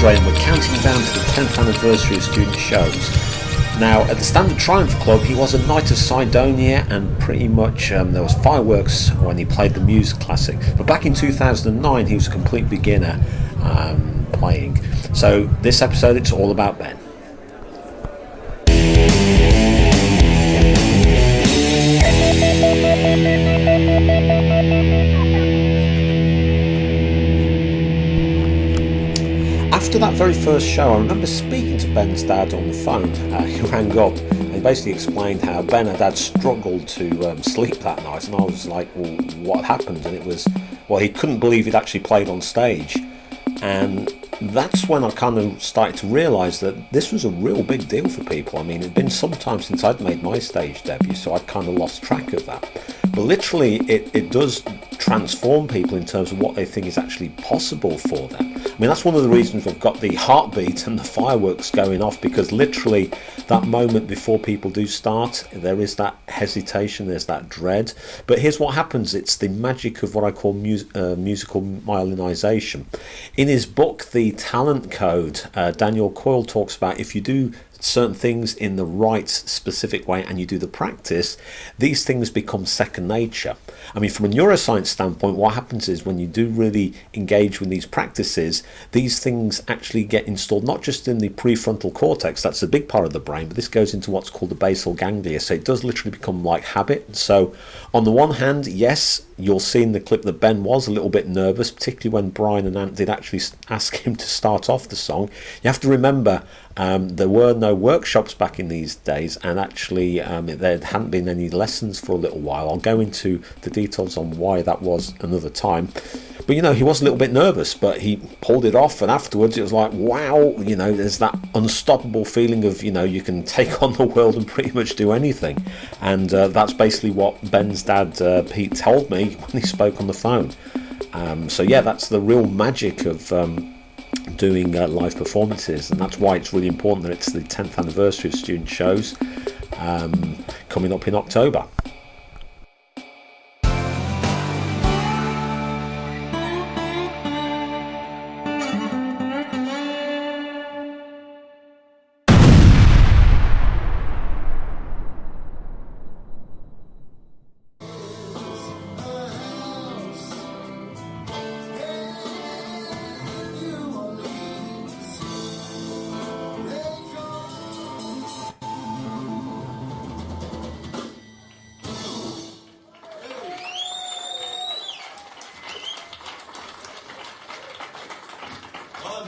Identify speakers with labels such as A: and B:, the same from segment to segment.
A: Andre and we're counting down to the 10th anniversary of student shows. Now, at the Standard Triumph Club, he was a Knight of Sidonia, and pretty much there was fireworks when he played the Muse Classic. But back in 2009, he was a complete beginner playing. So this episode, it's all about Ben. After that very first show, I remember speaking to Ben's dad on the phone. He rang up and he basically explained how Ben had struggled to sleep that night, and I was like, well, what happened? And it was, well, he couldn't believe he'd actually played on stage. And that's when I kind of started to realise that this was a real big deal for people. I mean, it'd been some time since I'd made my stage debut, so I'd kind of lost track of that. But literally, it does transform people in terms of what they think is actually possible for them. I mean, that's one of the reasons we've got the heartbeat and the fireworks going off, because literally that moment before people do start, there is that hesitation, there's that dread. But here's what happens. It's the magic of what I call musical myelinization. In his book, The Talent Code, Daniel Coyle talks about if you do certain things in the right specific way and you do the practice, these things become second nature. I mean, from a neuroscience standpoint, what happens is when you do really engage with these practices, these things actually get installed not just in the prefrontal cortex, that's a big part of the brain, but this goes into what's called the basal ganglia, so it does literally become like habit. So on the one hand, yes, you'll see in the clip that Ben was a little bit nervous, particularly when Brian and Ant did actually ask him to start off the song. You have to remember, there were no workshops back in these days, and actually there hadn't been any lessons for a little while. I'll go into the details on why that was another time. But you know, he was a little bit nervous, but he pulled it off, and afterwards it was like, wow, you know, there's that unstoppable feeling of, you know, you can take on the world and pretty much do anything. And that's basically what Ben's dad Pete told me when he spoke on the phone. So yeah, that's the real magic of doing live performances, and that's why it's really important that it's the 10th anniversary of student shows coming up in October.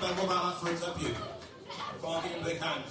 B: Ben, what about that for his debut? I'll give him a big hand.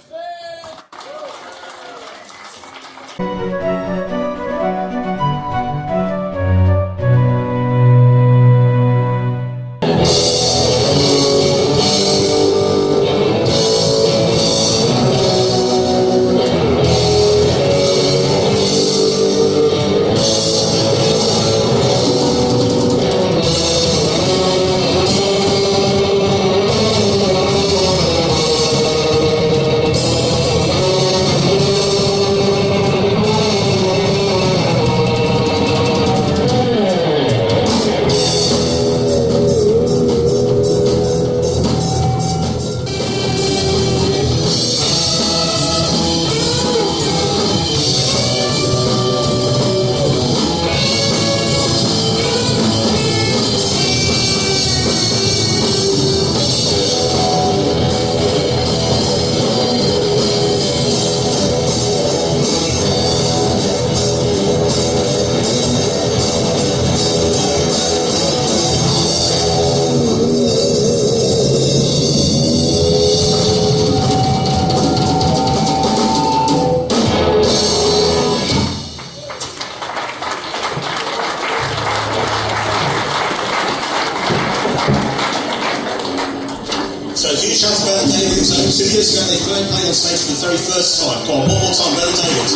B: So if you shout about David, so 2 years ago they first played on stage for the very first time. Go on, one more time, go David.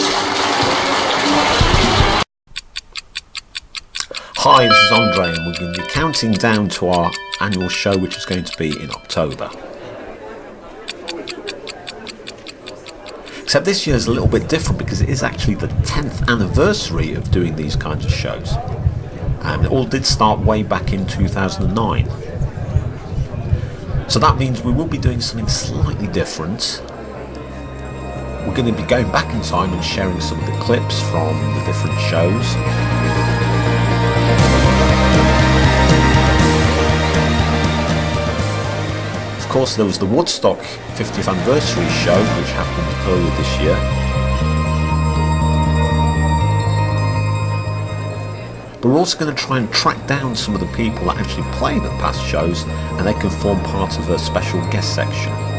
A: Hi, this is Andre, and we're going to be counting down to our annual show, which is going to be in October. Except this year is a little bit different because it is actually the 10th anniversary of doing these kinds of shows. And it all did start way back in 2009. So that means we will be doing something slightly different. We're going to be going back in time and sharing some of the clips from the different shows. Of course, there was the Woodstock 50th anniversary show, which happened earlier this year. But we're also going to try and track down some of the people that actually played at past shows, and they can form part of a special guest section.